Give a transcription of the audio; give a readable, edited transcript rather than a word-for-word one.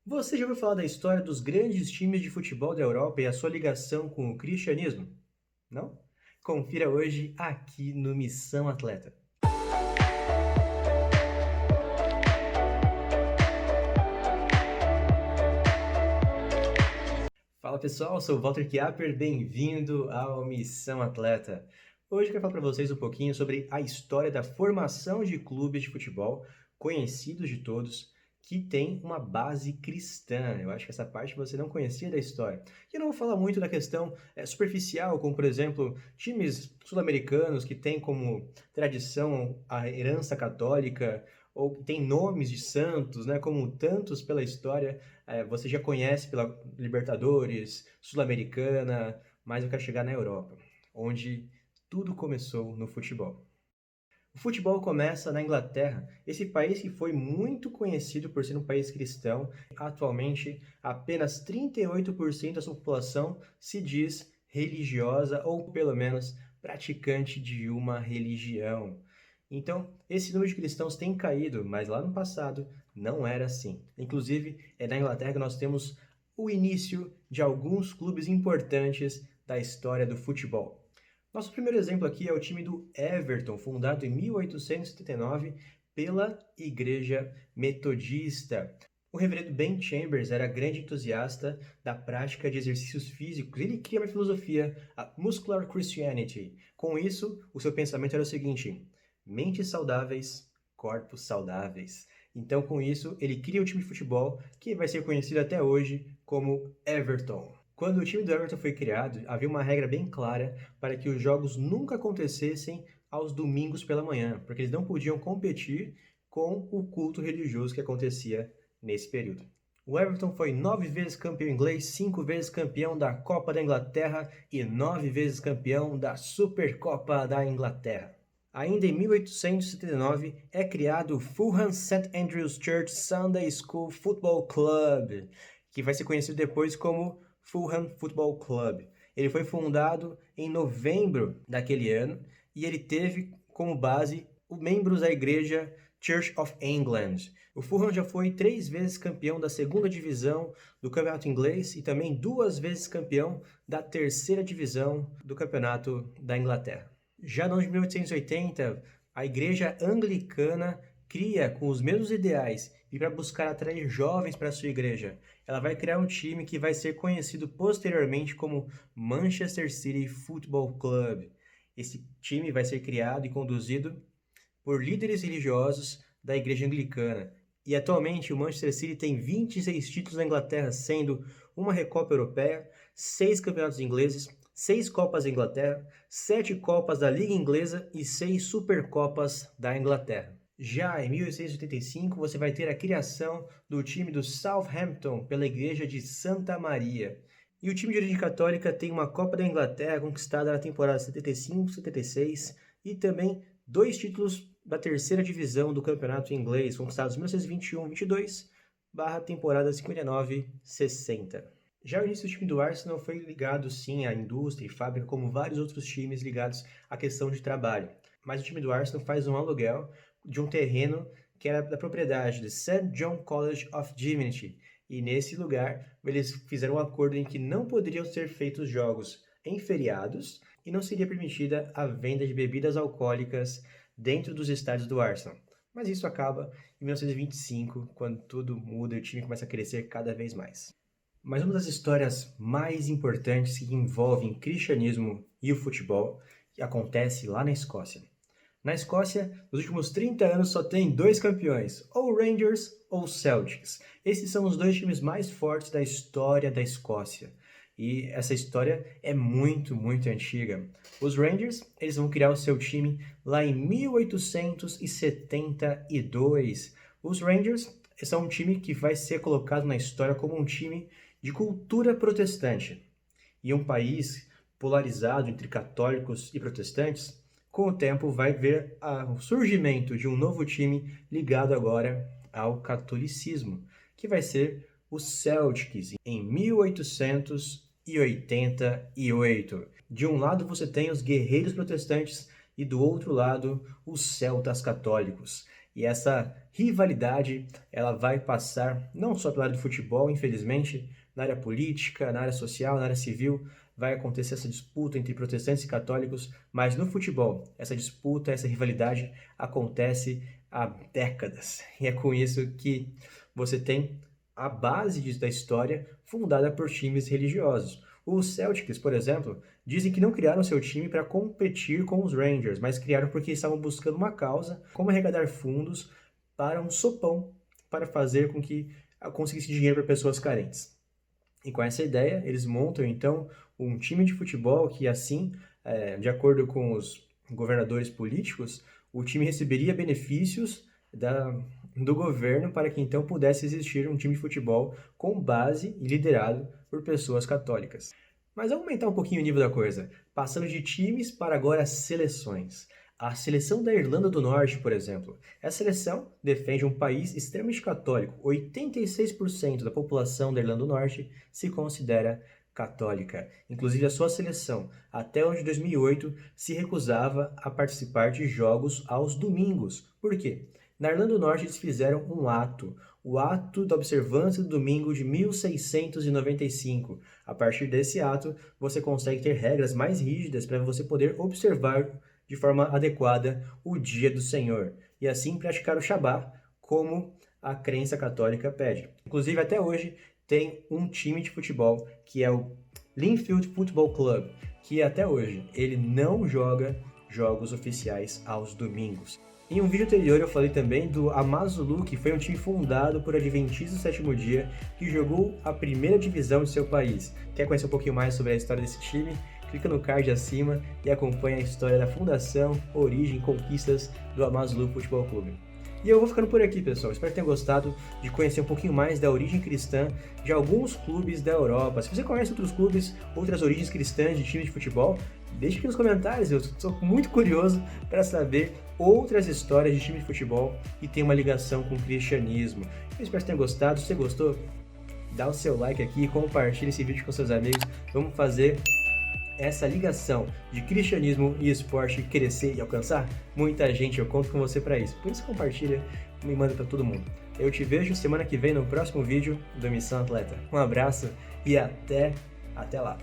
Você já ouviu falar da história dos grandes times de futebol da Europa e a sua ligação com o cristianismo? Não? Confira hoje aqui no Missão Atleta. Fala pessoal, sou o Walter Chiaper, bem-vindo ao Missão Atleta. Hoje eu quero falar para vocês um pouquinho sobre a história da formação de clubes de futebol, conhecidos de todos, que tem uma base cristã. Eu acho que essa parte você não conhecia da história. E eu não vou falar muito da questão superficial, como por exemplo, times sul-americanos que têm como tradição a herança católica, ou que tem nomes de santos, né, como tantos pela história, você já conhece pela Libertadores, Sul-Americana, mas eu quero chegar na Europa, onde tudo começou no futebol. O futebol começa na Inglaterra, esse país que foi muito conhecido por ser um país cristão. Atualmente, apenas 38% da sua população se diz religiosa ou, pelo menos, praticante de uma religião. Então, esse número de cristãos tem caído, mas lá no passado não era assim. Inclusive, é na Inglaterra que nós temos o início de alguns clubes importantes da história do futebol. Nosso primeiro exemplo aqui é o time do Everton, fundado em 1879 pela Igreja Metodista. O reverendo Ben Chambers era grande entusiasta da prática de exercícios físicos. Ele cria uma filosofia, a Muscular Christianity. Com isso, o seu pensamento era o seguinte: mentes saudáveis, corpos saudáveis. Então, com isso, ele cria um time de futebol que vai ser conhecido até hoje como Everton. Quando o time do Everton foi criado, havia uma regra bem clara para que os jogos nunca acontecessem aos domingos pela manhã, porque eles não podiam competir com o culto religioso que acontecia nesse período. O Everton foi 9 vezes campeão inglês, 5 vezes campeão da Copa da Inglaterra e 9 vezes campeão da Supercopa da Inglaterra. Ainda em 1879 é criado o Fulham St Andrews Church Sunday School Football Club, que vai ser conhecido depois como Fulham Football Club. Ele foi fundado em novembro daquele ano e ele teve como base os membros da igreja Church of England. O Fulham já foi 3 vezes campeão da segunda divisão do campeonato inglês e também 2 vezes campeão da terceira divisão do campeonato da Inglaterra. Já no ano de 1880, a igreja anglicana cria com os mesmos ideais e para buscar atrair jovens para a sua igreja, ela vai criar um time que vai ser conhecido posteriormente como Manchester City Football Club. Esse time vai ser criado e conduzido por líderes religiosos da igreja anglicana. E atualmente o Manchester City tem 26 títulos na Inglaterra, sendo uma Recopa Europeia, 6 campeonatos ingleses, 6 Copas da Inglaterra, 7 Copas da Liga Inglesa e 6 Supercopas da Inglaterra. Já em 1885, você vai ter a criação do time do Southampton pela Igreja de Santa Maria. E o time de origem católica tem uma Copa da Inglaterra conquistada na temporada 75-76 e também 2 títulos da terceira divisão do campeonato inglês, conquistados em 1921-22 barra temporada 59-60. Já o início do time do Arsenal foi ligado sim à indústria e fábrica, como vários outros times ligados à questão de trabalho. Mas o time do Arsenal faz um aluguel de um terreno que era da propriedade do St. John College of Divinity. E nesse lugar eles fizeram um acordo em que não poderiam ser feitos jogos em feriados e não seria permitida a venda de bebidas alcoólicas dentro dos estádios do Arsenal. Mas isso acaba em 1925, quando tudo muda e o time começa a crescer cada vez mais. Mas uma das histórias mais importantes que envolvem cristianismo e o futebol acontece lá na Escócia. Na Escócia, nos últimos 30 anos só tem 2 campeões, ou Rangers ou Celtics. Esses são os 2 times mais fortes da história da Escócia. E essa história é muito, muito antiga. Os Rangers, eles vão criar o seu time lá em 1872. Os Rangers são um time que vai ser colocado na história como um time de cultura protestante. E um país polarizado entre católicos e protestantes, com o tempo vai ver o surgimento de um novo time ligado agora ao catolicismo, que vai ser o Celtics, em 1888. De um lado você tem os guerreiros protestantes e do outro lado os celtas católicos. E essa rivalidade, ela vai passar não só pela área do futebol, infelizmente, na área política, na área social, na área civil, vai acontecer essa disputa entre protestantes e católicos, mas no futebol, essa disputa, essa rivalidade acontece há décadas. E é com isso que você tem a base da história fundada por times religiosos. Os Celtics, por exemplo, dizem que não criaram seu time para competir com os Rangers, mas criaram porque estavam buscando uma causa, como arrecadar fundos para um sopão, para fazer com que conseguisse dinheiro para pessoas carentes. E com essa ideia, eles montam então um time de futebol que assim, de acordo com os governadores políticos, o time receberia benefícios do governo para que então pudesse existir um time de futebol com base e liderado por pessoas católicas. Mas vamos aumentar um pouquinho o nível da coisa, passando de times para agora seleções. A seleção da Irlanda do Norte, por exemplo. Essa seleção defende um país extremamente católico. 86% da população da Irlanda do Norte se considera católica. Inclusive a sua seleção, até o ano de 2008, se recusava a participar de jogos aos domingos. Por quê? Na Irlanda do Norte eles fizeram um ato, o ato da observância do domingo de 1695. A partir desse ato, você consegue ter regras mais rígidas para você poder observar de forma adequada o dia do Senhor e assim praticar o Shabá como a crença católica pede. Inclusive até hoje tem um time de futebol que é o Linfield Football Club, que até hoje ele não joga jogos oficiais aos domingos. Em um vídeo anterior eu falei também do Amazulu, que foi um time fundado por adventistas do sétimo dia que jogou a primeira divisão de seu país. Quer conhecer um pouquinho mais sobre a história desse time? Clica no card acima e acompanha a história da fundação, origem e conquistas do Amazulu Futebol Clube. E eu vou ficando por aqui, pessoal. Espero que tenham gostado de conhecer um pouquinho mais da origem cristã de alguns clubes da Europa. Se você conhece outros clubes, outras origens cristãs de times de futebol, deixe aqui nos comentários. Eu estou muito curioso para saber outras histórias de time de futebol que tem uma ligação com o cristianismo. Eu espero que tenham gostado. Se você gostou, dá o seu like aqui, compartilhe esse vídeo com seus amigos. Vamos fazer essa ligação de cristianismo e esporte crescer e alcançar muita gente. Eu conto com você para isso. Por isso compartilha e me manda para todo mundo. Eu te vejo semana que vem no próximo vídeo do Missão Atleta. Um abraço e até lá.